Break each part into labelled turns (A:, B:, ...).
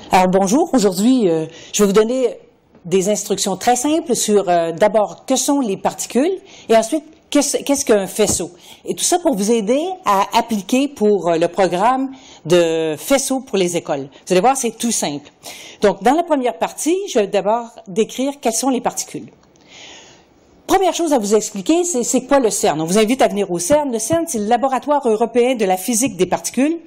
A: Alors bonjour, aujourd'hui je vais vous donner des instructions très simples sur d'abord que sont les particules et ensuite qu'est-ce qu'un faisceau. Et tout ça pour vous aider à appliquer pour le programme de faisceau pour les écoles. Vous allez voir, c'est tout simple. Donc dans la première partie, je vais d'abord décrire quelles sont les particules. Première chose à vous expliquer, c'est quoi le CERN. On vous invite à venir au CERN. Le CERN, c'est le laboratoire européen de la physique des particules,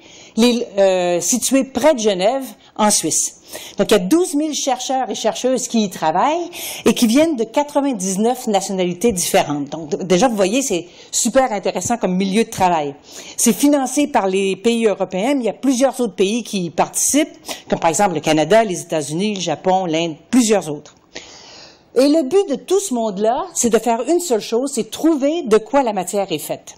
A: situé près de Genève, en Suisse. Donc, il y a 12 000 chercheurs et chercheuses qui y travaillent et qui viennent de 99 nationalités différentes. Donc, déjà, vous voyez, c'est super intéressant comme milieu de travail. C'est financé par les pays européens, mais il y a plusieurs autres pays qui y participent, comme par exemple le Canada, les États-Unis, le Japon, l'Inde, plusieurs autres. Et le but de tout ce monde-là, c'est de faire une seule chose, c'est trouver de quoi la matière est faite.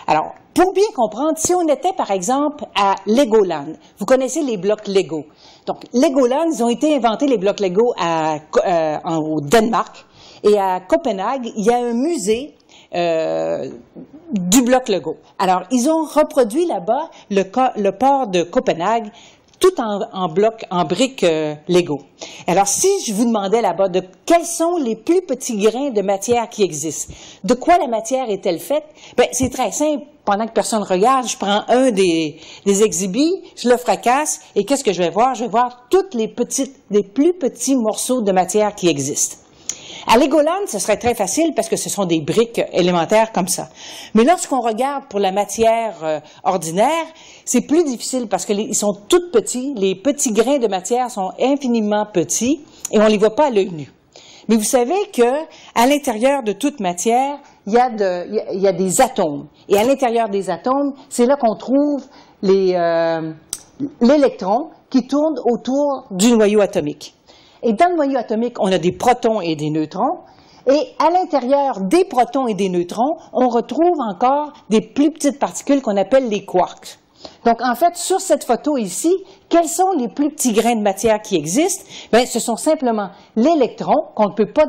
A: Alors, pour bien comprendre, si on était par exemple à Legoland, vous connaissez les blocs Lego. Donc, Legoland, ils ont été inventés, les blocs Lego, au Danemark. Et à Copenhague, il y a un musée du bloc Lego. Alors, ils ont reproduit là-bas le port de Copenhague, tout en blocs, en briques Lego. Alors, si je vous demandais là-bas de quels sont les plus petits grains de matière qui existent, de quoi la matière est-elle faite, ben c'est très simple. Pendant que personne regarde, je prends un des exhibits, je le fracasse, et qu'est-ce que je vais voir? Je vais voir tous les plus petits morceaux de matière qui existent. À Legoland, ce serait très facile parce que ce sont des briques élémentaires comme ça. Mais lorsqu'on regarde pour la matière ordinaire, c'est plus difficile parce qu'ils sont tout petits. Les petits grains de matière sont infiniment petits et on les voit pas à l'œil nu. Mais vous savez que à l'intérieur de toute matière, il y a des atomes. Et à l'intérieur des atomes, c'est là qu'on trouve l'électron qui tourne autour du noyau atomique. Et dans le noyau atomique, on a des protons et des neutrons. Et à l'intérieur des protons et des neutrons, on retrouve encore des plus petites particules qu'on appelle les quarks. Donc, en fait, sur cette photo ici, quels sont les plus petits grains de matière qui existent? Bien, ce sont simplement l'électron, qu'on ne peut pas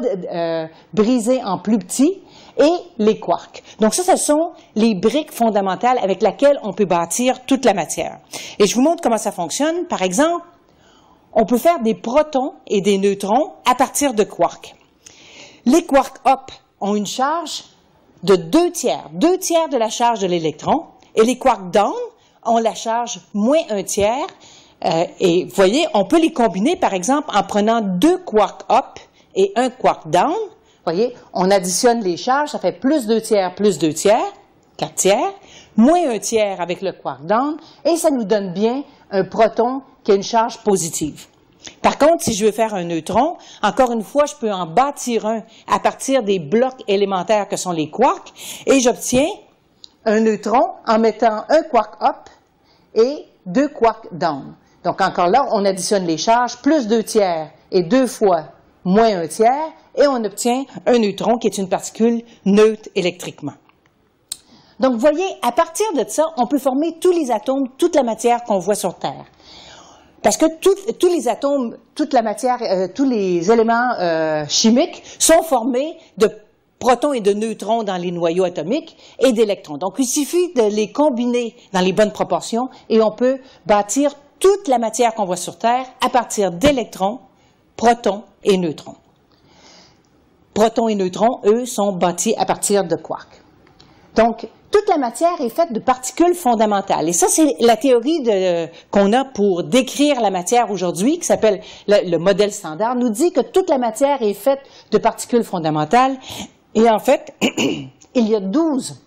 A: briser en plus petits, et les quarks. Donc, ça, ce sont les briques fondamentales avec lesquelles on peut bâtir toute la matière. Et je vous montre comment ça fonctionne. Par exemple, on peut faire des protons et des neutrons à partir de quarks. Les quarks up ont une charge de 2 tiers de la charge de l'électron, et les quarks down ont la charge moins 1 tiers. Et vous voyez, on peut les combiner, par exemple, en prenant 2 quarks up et 1 quark down. Vous voyez, on additionne les charges, ça fait plus 2 tiers, 4 tiers, moins 1 tiers avec le quark down, et ça nous donne bien un proton qui a une charge positive. Par contre, si je veux faire un neutron, encore une fois, je peux en bâtir un à partir des blocs élémentaires que sont les quarks, et j'obtiens un neutron en mettant un quark up et 2 quarks down. Donc encore là, on additionne les charges, plus 2 tiers et 2 fois moins 1 tiers, et on obtient un neutron qui est une particule neutre électriquement. Donc, vous voyez, à partir de ça, on peut former tous les atomes, toute la matière qu'on voit sur Terre. Parce que tous les atomes, toute la matière, tous les éléments chimiques sont formés de protons et de neutrons dans les noyaux atomiques et d'électrons. Donc, il suffit de les combiner dans les bonnes proportions et on peut bâtir toute la matière qu'on voit sur Terre à partir d'électrons, protons et neutrons. Protons et neutrons, eux, sont bâtis à partir de quarks. Donc, toute la matière est faite de particules fondamentales. Et ça, c'est la théorie qu'on a pour décrire la matière aujourd'hui, qui s'appelle le modèle standard, nous dit que toute la matière est faite de particules fondamentales. Et en fait, il y a 12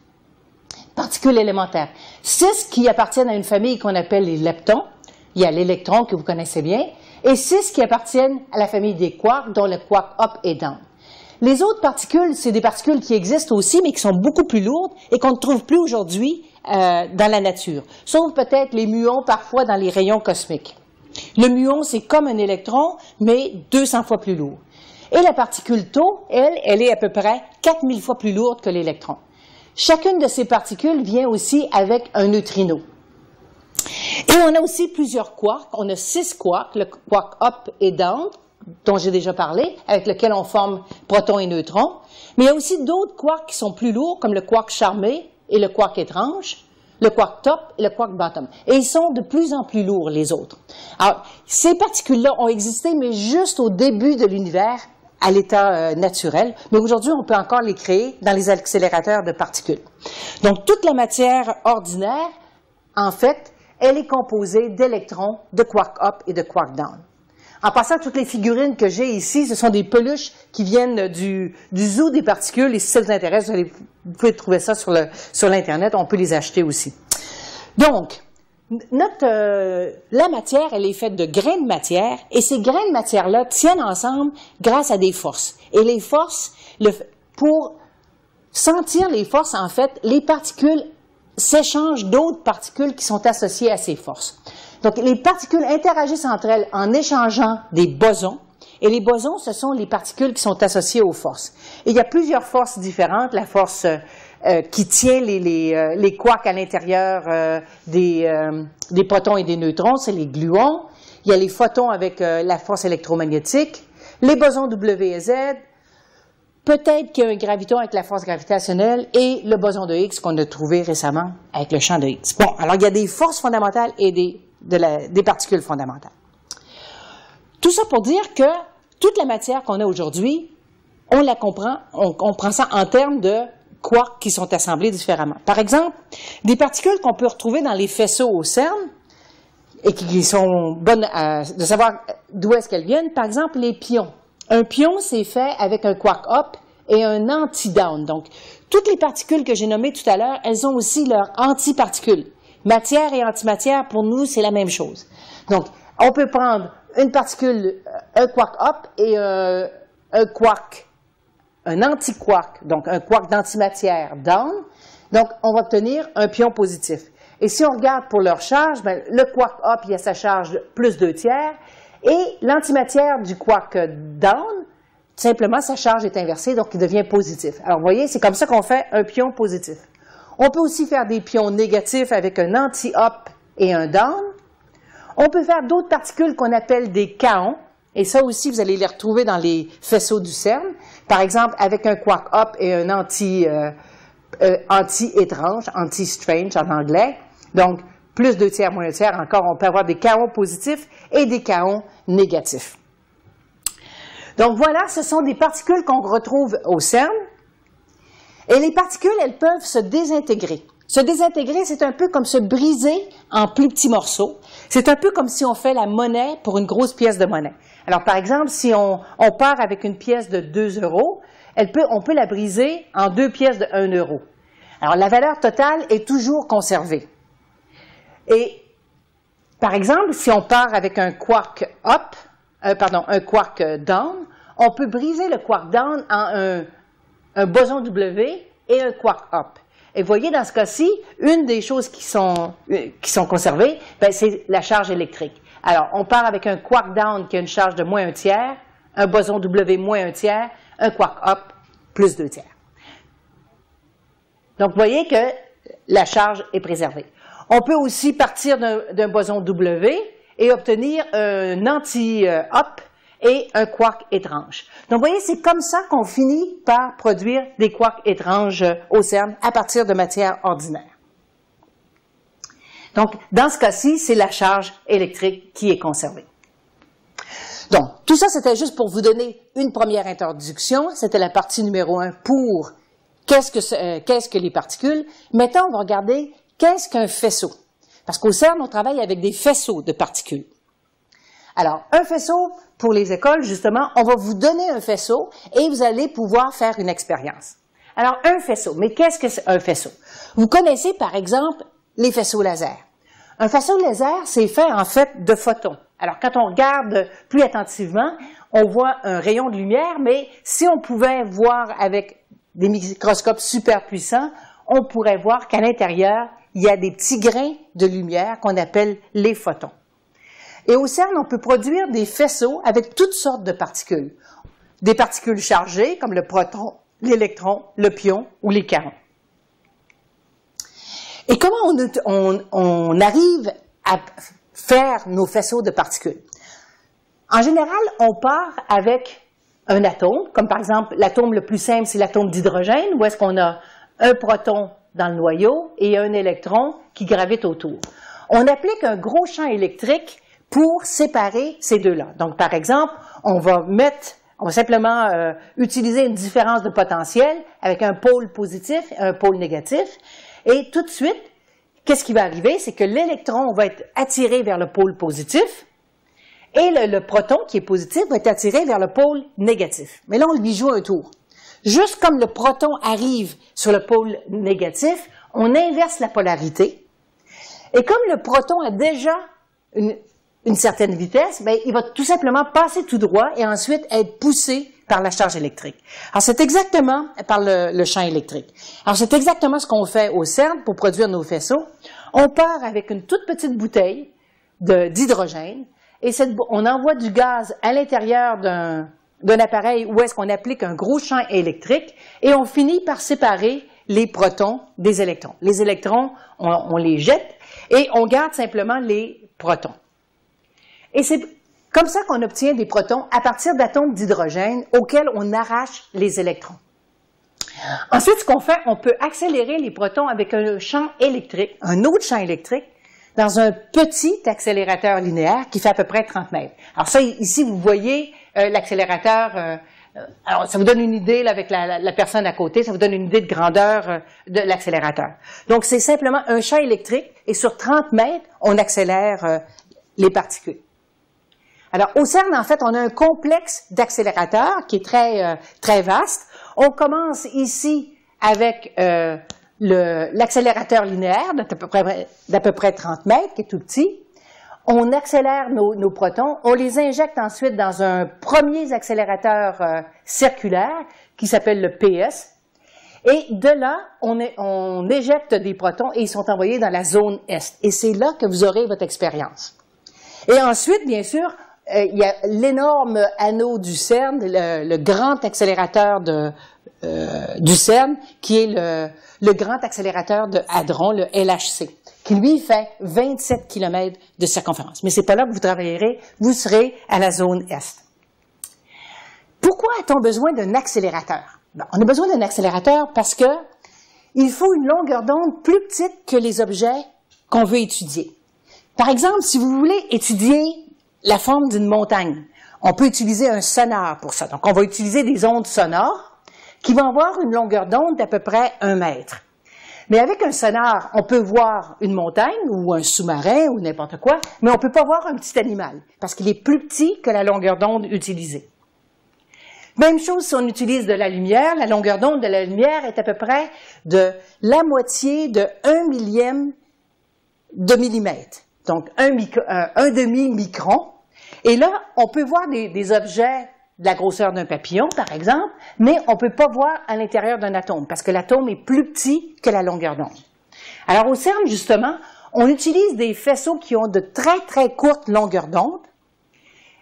A: particules élémentaires. 6 qui appartiennent à une famille qu'on appelle les leptons. Il y a l'électron que vous connaissez bien. Et 6 qui appartiennent à la famille des quarks, dont le quark up et down. Les autres particules, c'est des particules qui existent aussi, mais qui sont beaucoup plus lourdes et qu'on ne trouve plus aujourd'hui dans la nature. Sauf peut-être les muons, parfois, dans les rayons cosmiques. Le muon, c'est comme un électron, mais 200 fois plus lourd. Et la particule tau, elle est à peu près 4000 fois plus lourde que l'électron. Chacune de ces particules vient aussi avec un neutrino. Et on a aussi plusieurs quarks. On a 6 quarks, le quark up et down, dont j'ai déjà parlé, avec lequel on forme protons et neutrons. Mais il y a aussi d'autres quarks qui sont plus lourds, comme le quark charmé et le quark étrange. le quark top et le quark bottom. Et ils sont de plus en plus lourds, les autres. Alors, ces particules-là ont existé, mais juste au début de l'univers, à l'état naturel. Mais aujourd'hui, on peut encore les créer dans les accélérateurs de particules. Donc, toute la matière ordinaire, en fait, elle est composée d'électrons, de quark up et de quark down. En passant, toutes les figurines que j'ai ici, ce sont des peluches qui viennent du zoo des particules. Et si ça vous intéresse, vous pouvez trouver ça sur l'Internet. On peut les acheter aussi. Donc, la matière, elle est faite de grains de matière. Et ces grains de matière-là tiennent ensemble grâce à des forces. Et les forces, pour sentir les forces, en fait, les particules s'échangent d'autres particules qui sont associées à ces forces. Donc, les particules interagissent entre elles en échangeant des bosons. Et les bosons, ce sont les particules qui sont associées aux forces. Et il y a plusieurs forces différentes. La force qui tient les quarks à l'intérieur des protons et des neutrons, c'est les gluons. Il y a les photons avec la force électromagnétique. Les bosons W et Z. Peut-être qu'il y a un graviton avec la force gravitationnelle et le boson de Higgs qu'on a trouvé récemment avec le champ de Higgs. Bon, alors il y a des forces fondamentales et des particules fondamentales. Tout ça pour dire que toute la matière qu'on a aujourd'hui, on comprend ça en termes de quarks qui sont assemblés différemment. Par exemple, des particules qu'on peut retrouver dans les faisceaux au CERN et qui sont bonnes de savoir d'où est-ce qu'elles viennent, par exemple les pions. Un pion, c'est fait avec un quark up et un anti-down. Donc, toutes les particules que j'ai nommées tout à l'heure, elles ont aussi leurs antiparticules. Matière et antimatière, pour nous, c'est la même chose. Donc, on peut prendre une particule, un quark up et un anti-quark, donc un quark d'antimatière down. Donc, on va obtenir un pion positif. Et si on regarde pour leur charge, ben, le quark up, il a sa charge de plus 2/3. Et l'antimatière du quark down, simplement, sa charge est inversée, donc il devient positif. Alors, vous voyez, c'est comme ça qu'on fait un pion positif. On peut aussi faire des pions négatifs avec un anti-up et un down. On peut faire d'autres particules qu'on appelle des kaons, et ça aussi, vous allez les retrouver dans les faisceaux du CERN. Par exemple, avec un quark up et un anti-étrange, anti-strange en anglais. Donc, plus 2/3, moins 1/3, encore, on peut avoir des kaons positifs et des kaons négatifs. Donc voilà, ce sont des particules qu'on retrouve au CERN. Et les particules, elles peuvent se désintégrer. Se désintégrer, c'est un peu comme se briser en plus petits morceaux. C'est un peu comme si on fait la monnaie pour une grosse pièce de monnaie. Alors, par exemple, si on part avec une pièce de 2 €, on peut la briser en 2 pièces de 1 €. Alors, la valeur totale est toujours conservée. Et, par exemple, si on part avec un quark un quark down, on peut briser le quark down en un boson W et un quark up. Et vous voyez, dans ce cas-ci, une des choses qui sont conservées, ben, c'est la charge électrique. Alors, on part avec un quark down qui a une charge de moins 1/3, un boson W moins 1/3, un quark up plus 2/3. Donc, vous voyez que la charge est préservée. On peut aussi partir d'un boson W et obtenir un anti-up et un quark étrange. Donc, vous voyez, c'est comme ça qu'on finit par produire des quarks étranges au CERN à partir de matière ordinaire. Donc, dans ce cas-ci, c'est la charge électrique qui est conservée. Donc, tout ça, c'était juste pour vous donner une première introduction. C'était la partie numéro 1 pour qu'est-ce que les particules. Maintenant, on va regarder qu'est-ce qu'un faisceau. Parce qu'au CERN, on travaille avec des faisceaux de particules. Alors, un faisceau, pour les écoles, justement, on va vous donner un faisceau et vous allez pouvoir faire une expérience. Alors, un faisceau. Mais qu'est-ce que c'est un faisceau? Vous connaissez, par exemple, les faisceaux laser. Un faisceau laser, c'est fait, en fait, de photons. Alors, quand on regarde plus attentivement, on voit un rayon de lumière, mais si on pouvait voir avec des microscopes super puissants, on pourrait voir qu'à l'intérieur, il y a des petits grains de lumière qu'on appelle les photons. Et au CERN, on peut produire des faisceaux avec toutes sortes de particules. Des particules chargées, comme le proton, l'électron, le pion ou les kaons. Et comment on arrive à faire nos faisceaux de particules? En général, on part avec un atome, comme par exemple l'atome le plus simple, c'est l'atome d'hydrogène, où est-ce qu'on a un proton dans le noyau et un électron qui gravite autour. On applique un gros champ électrique pour séparer ces deux-là. Donc, par exemple, on va simplement utiliser une différence de potentiel avec un pôle positif et un pôle négatif. Et tout de suite, qu'est-ce qui va arriver? C'est que l'électron va être attiré vers le pôle positif et le proton, qui est positif, va être attiré vers le pôle négatif. Mais là, on lui joue un tour. Juste comme le proton arrive sur le pôle négatif, on inverse la polarité. Et comme le proton a déjà une certaine vitesse, bien, il va tout simplement passer tout droit et ensuite être poussé par la charge électrique. Alors, c'est exactement par le champ électrique. Alors, c'est exactement ce qu'on fait au CERN pour produire nos faisceaux. On part avec une toute petite bouteille d'hydrogène et on envoie du gaz à l'intérieur d'un appareil où est-ce qu'on applique un gros champ électrique et on finit par séparer les protons des électrons. Les électrons, on les jette et on garde simplement les protons. Et c'est comme ça qu'on obtient des protons à partir d'atomes d'hydrogène auxquels on arrache les électrons. Ensuite, ce qu'on fait, on peut accélérer les protons avec un champ électrique, un autre champ électrique, dans un petit accélérateur linéaire qui fait à peu près 30 mètres. Alors ça, ici, vous voyez l'accélérateur. Alors, ça vous donne une idée là, avec la personne à côté, ça vous donne une idée de grandeur de l'accélérateur. Donc, c'est simplement un champ électrique et sur 30 mètres, on accélère les particules. Alors, au CERN, en fait, on a un complexe d'accélérateurs qui est très vaste. On commence ici avec l'accélérateur linéaire d'à peu près 30 mètres, qui est tout petit. On accélère nos protons. On les injecte ensuite dans un premier accélérateur circulaire qui s'appelle le PS. Et de là, on éjecte des protons et ils sont envoyés dans la zone Est. Et c'est là que vous aurez votre expérience. Et ensuite, bien sûr, il y a l'énorme anneau du CERN, le grand accélérateur du CERN, qui est le grand accélérateur de Hadron, le LHC, qui lui fait 27 km de circonférence. Mais c'est pas là que vous travaillerez, vous serez à la zone Est. Pourquoi a-t-on besoin d'un accélérateur? Ben, on a besoin d'un accélérateur parce que il faut une longueur d'onde plus petite que les objets qu'on veut étudier. Par exemple, si vous voulez étudier la forme d'une montagne, on peut utiliser un sonar pour ça. Donc, on va utiliser des ondes sonores qui vont avoir une longueur d'onde d'à peu près 1 mètre. Mais avec un sonar, on peut voir une montagne ou un sous-marin ou n'importe quoi, mais on ne peut pas voir un petit animal parce qu'il est plus petit que la longueur d'onde utilisée. Même chose si on utilise de la lumière, la longueur d'onde de la lumière est à peu près de la moitié de 1 millième de millimètre. Donc, un demi-micron. Et là, on peut voir des objets de la grosseur d'un papillon, par exemple, mais on ne peut pas voir à l'intérieur d'un atome, parce que l'atome est plus petit que la longueur d'onde. Alors, au CERN, justement, on utilise des faisceaux qui ont de très, très courtes longueurs d'onde,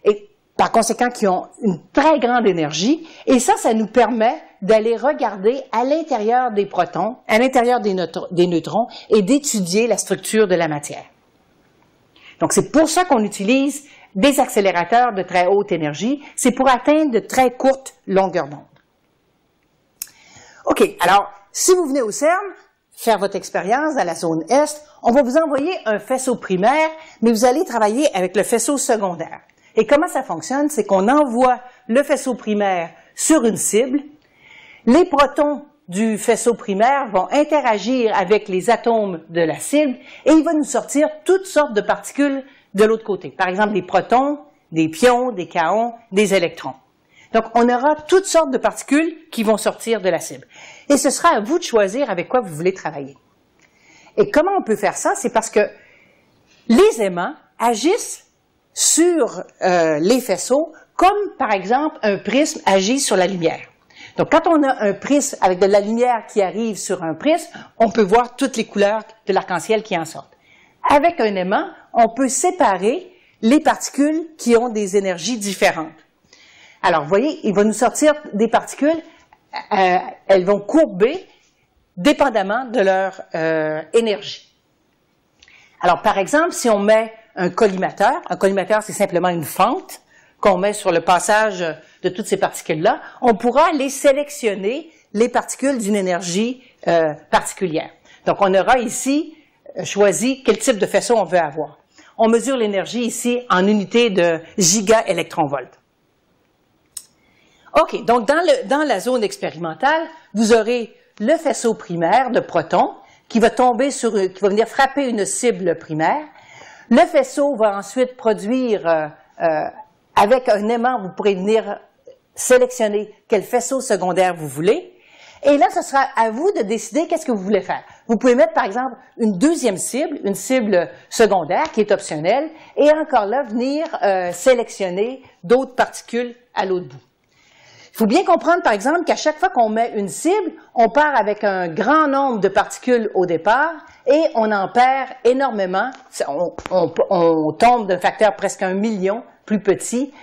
A: et par conséquent, qui ont une très grande énergie, et ça nous permet d'aller regarder à l'intérieur des protons, à l'intérieur des neutrons, et d'étudier la structure de la matière. Donc, c'est pour ça qu'on utilise des accélérateurs de très haute énergie. C'est pour atteindre de très courtes longueurs d'onde. OK, alors, si vous venez au CERN, faire votre expérience dans la zone Est, on va vous envoyer un faisceau primaire, mais vous allez travailler avec le faisceau secondaire. Et comment ça fonctionne? C'est qu'on envoie le faisceau primaire sur une cible. Les protons du faisceau primaire vont interagir avec les atomes de la cible et il va nous sortir toutes sortes de particules de l'autre côté. Par exemple, des protons, des pions, des kaons, des électrons. Donc, on aura toutes sortes de particules qui vont sortir de la cible. Et ce sera à vous de choisir avec quoi vous voulez travailler. Et comment on peut faire ça? C'est parce que les aimants agissent sur les faisceaux comme, par exemple, un prisme agit sur la lumière. Donc, quand on a un prisme avec de la lumière qui arrive sur un prisme, on peut voir toutes les couleurs de l'arc-en-ciel qui en sortent. Avec un aimant, on peut séparer les particules qui ont des énergies différentes. Alors, vous voyez, il va nous sortir des particules, elles vont courber dépendamment de leur énergie. Alors, par exemple, si on met un collimateur c'est simplement une fente qu'on met sur le passage de toutes ces particules-là, on pourra aller sélectionner les particules d'une énergie particulière. Donc, on aura ici choisi quel type de faisceau on veut avoir. On mesure l'énergie ici en unités de gigaélectronvolts. OK, donc dans la zone expérimentale, vous aurez le faisceau primaire de protons qui va venir frapper une cible primaire. Le faisceau va ensuite produire, avec un aimant, vous pourrez venir sélectionner quel faisceau secondaire vous voulez. Et là, ce sera à vous de décider qu'est-ce que vous voulez faire. Vous pouvez mettre, par exemple, une deuxième cible, une cible secondaire qui est optionnelle, et encore là, venir sélectionner d'autres particules à l'autre bout. Il faut bien comprendre, par exemple, qu'à chaque fois qu'on met une cible, on part avec un grand nombre de particules au départ et on en perd énormément. On tombe d'un facteur presque 1 million plus petit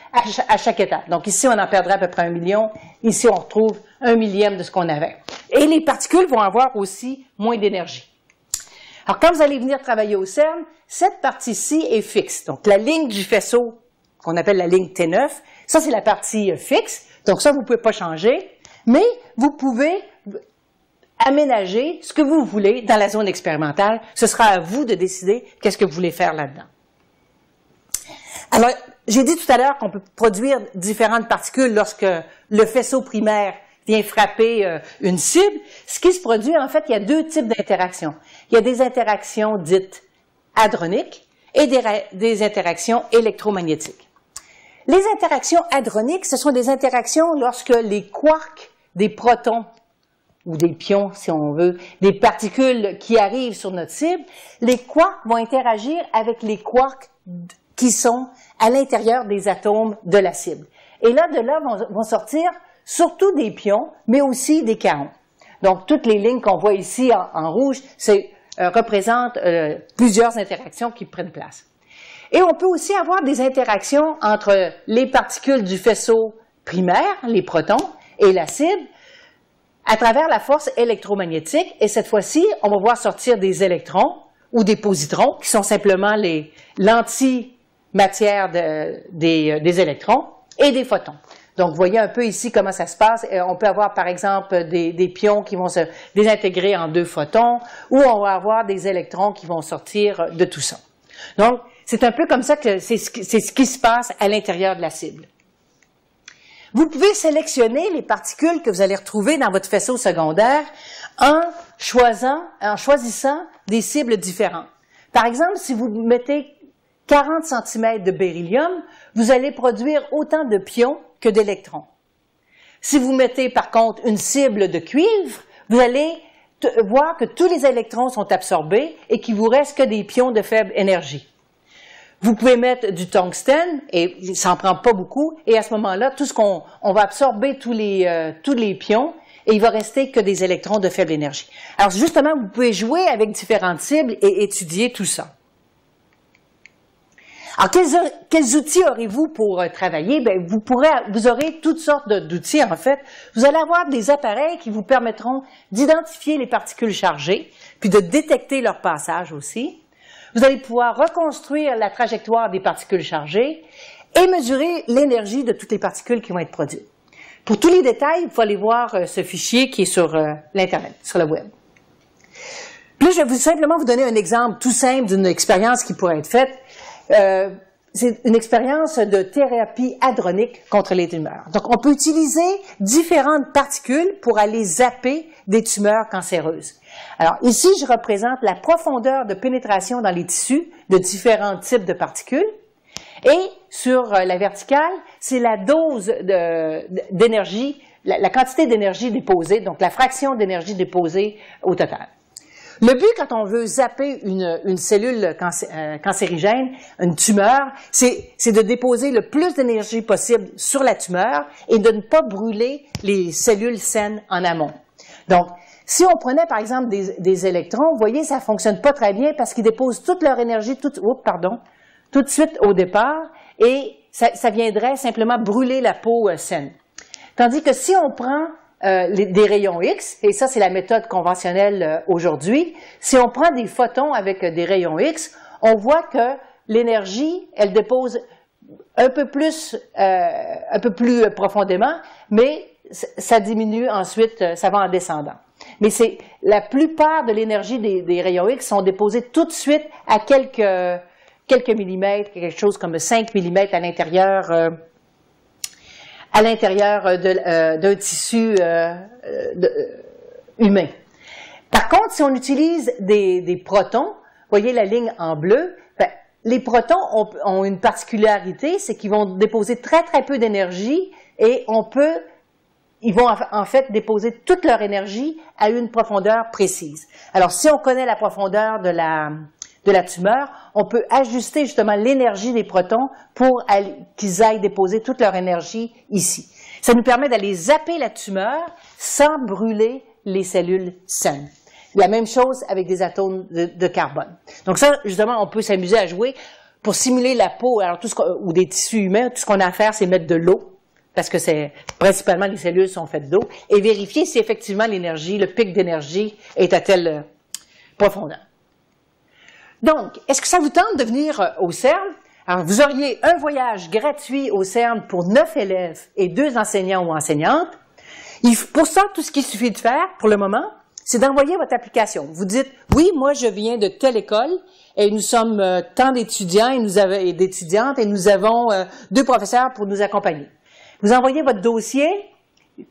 A: à chaque étape. Donc ici, on en perdrait à peu près 1 million. Ici, on retrouve 1 millième de ce qu'on avait. Et les particules vont avoir aussi moins d'énergie. Alors, quand vous allez venir travailler au CERN, cette partie-ci est fixe. Donc, la ligne du faisceau, qu'on appelle la ligne T9, ça, c'est la partie fixe. Donc ça, vous ne pouvez pas changer, mais vous pouvez aménager ce que vous voulez dans la zone expérimentale. Ce sera à vous de décider qu'est-ce que vous voulez faire là-dedans. Alors, j'ai dit tout à l'heure qu'on peut produire différentes particules lorsque le faisceau primaire vient frapper une cible. Ce qui se produit, en fait, il y a deux types d'interactions. Il y a des interactions dites hadroniques et des interactions électromagnétiques. Les interactions hadroniques, ce sont des interactions lorsque les quarks des protons, ou des pions, si on veut, des particules qui arrivent sur notre cible, les quarks vont interagir avec les quarks qui sont à l'intérieur des atomes de la cible. Et là, de là vont sortir surtout des pions, mais aussi des kaons. Donc, toutes les lignes qu'on voit ici en rouge, représentent plusieurs interactions qui prennent place. Et on peut aussi avoir des interactions entre les particules du faisceau primaire, les protons, et la cible, à travers la force électromagnétique. Et cette fois-ci, on va voir sortir des électrons ou des positrons, qui sont simplement l'antimatière des électrons, et des photons. Donc, vous voyez un peu ici comment ça se passe. On peut avoir, par exemple, des pions qui vont se désintégrer en 2 photons, ou on va avoir des électrons qui vont sortir de tout ça. Donc, c'est un peu comme ça que c'est ce qui se passe à l'intérieur de la cible. Vous pouvez sélectionner les particules que vous allez retrouver dans votre faisceau secondaire en choisissant des cibles différentes. Par exemple, si vous mettez 40 cm de beryllium, vous allez produire autant de pions que d'électrons. Si vous mettez par contre une cible de cuivre, vous allez voir que tous les électrons sont absorbés et qu'il vous reste que des pions de faible énergie. Vous pouvez mettre du tungstène, et ça n'en prend pas beaucoup, et à ce moment-là, on va absorber tous les pions, et il va rester que des électrons de faible énergie. Alors justement, vous pouvez jouer avec différentes cibles et étudier tout ça. Alors, quels outils aurez-vous pour travailler? Bien, vous aurez toutes sortes d'outils, en fait. Vous allez avoir des appareils qui vous permettront d'identifier les particules chargées, puis de détecter leur passage aussi. Vous allez pouvoir reconstruire la trajectoire des particules chargées et mesurer l'énergie de toutes les particules qui vont être produites. Pour tous les détails, il faut aller voir ce fichier qui est sur l'Internet, sur le web. Puis là, je vais simplement vous donner un exemple tout simple d'une expérience qui pourrait être faite. C'est une expérience de thérapie hadronique contre les tumeurs. Donc, on peut utiliser différentes particules pour aller zapper des tumeurs cancéreuses. Alors, ici, je représente la profondeur de pénétration dans les tissus de différents types de particules. Et sur la verticale, c'est la dose d'énergie, la quantité d'énergie déposée, donc la fraction d'énergie déposée au total. Le but, quand on veut zapper une cellule cancérigène, une tumeur, c'est de déposer le plus d'énergie possible sur la tumeur et de ne pas brûler les cellules saines en amont. Donc, si on prenait, par exemple, des électrons, vous voyez, ça ne fonctionne pas très bien parce qu'ils déposent toute leur énergie tout de suite au départ et ça viendrait simplement brûler la peau saine. Tandis que si on prend des rayons X, et ça c'est la méthode conventionnelle aujourd'hui, si on prend des photons avec des rayons X, on voit que l'énergie, elle dépose un peu plus profondément, mais ça diminue ensuite, ça va en descendant. mais c'est la plupart de l'énergie des rayons X sont déposés tout de suite à quelques millimètres, quelque chose comme 5 millimètres à l'intérieur d'un tissu humain. Par contre, si on utilise des protons, voyez la ligne en bleu, ben, les protons ont une particularité, c'est qu'ils vont déposer très très peu d'énergie et ils vont en fait déposer toute leur énergie à une profondeur précise. Alors, si on connaît la profondeur de la tumeur, on peut ajuster justement l'énergie des protons pour qu'ils aillent déposer toute leur énergie ici. Ça nous permet d'aller zapper la tumeur sans brûler les cellules saines. La même chose avec des atomes de carbone. Donc ça, justement, on peut s'amuser à jouer pour simuler la peau alors ou des tissus humains. Tout ce qu'on a à faire, c'est mettre de l'eau, parce que principalement les cellules sont faites d'eau, et vérifier si effectivement l'énergie, le pic d'énergie est à telle profondeur. Donc, est-ce que ça vous tente de venir au CERN? Alors, vous auriez un voyage gratuit au CERN pour 9 élèves et 2 enseignants ou enseignantes. Pour ça, tout ce qu'il suffit de faire, pour le moment, c'est d'envoyer votre application. Vous dites, oui, moi, je viens de telle école et nous sommes tant d'étudiants et d'étudiantes et nous avons 2 professeurs pour nous accompagner. Vous envoyez votre dossier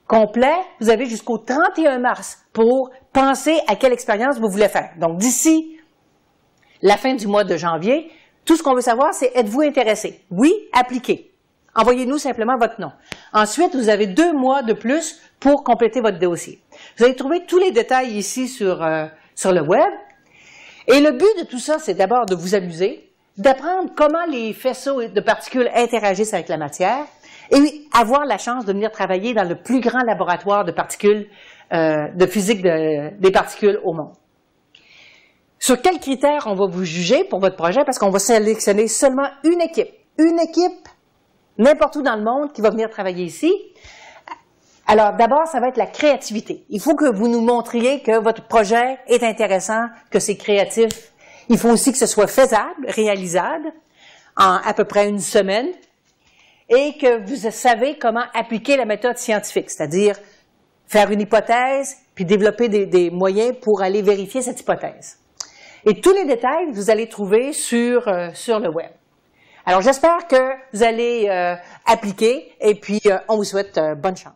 A: complet, vous avez jusqu'au 31 mars pour penser à quelle expérience vous voulez faire. Donc, d'ici la fin du mois de janvier, tout ce qu'on veut savoir, c'est êtes-vous intéressé? Oui, appliquez. Envoyez-nous simplement votre nom. Ensuite, vous avez 2 mois de plus pour compléter votre dossier. Vous allez trouver tous les détails ici sur le web. Et le but de tout ça, c'est d'abord de vous amuser, d'apprendre comment les faisceaux de particules interagissent avec la matière et avoir la chance de venir travailler dans le plus grand laboratoire de particules, de physique des particules au monde. Sur quels critères on va vous juger pour votre projet? Parce qu'on va sélectionner seulement une équipe n'importe où dans le monde qui va venir travailler ici. Alors, d'abord, ça va être la créativité. Il faut que vous nous montriez que votre projet est intéressant, que c'est créatif. Il faut aussi que ce soit faisable, réalisable, en à peu près une semaine, et que vous savez comment appliquer la méthode scientifique, c'est-à-dire faire une hypothèse, puis développer des moyens pour aller vérifier cette hypothèse. Et tous les détails, vous allez trouver sur le web. Alors, j'espère que vous allez appliquer et puis on vous souhaite bonne chance.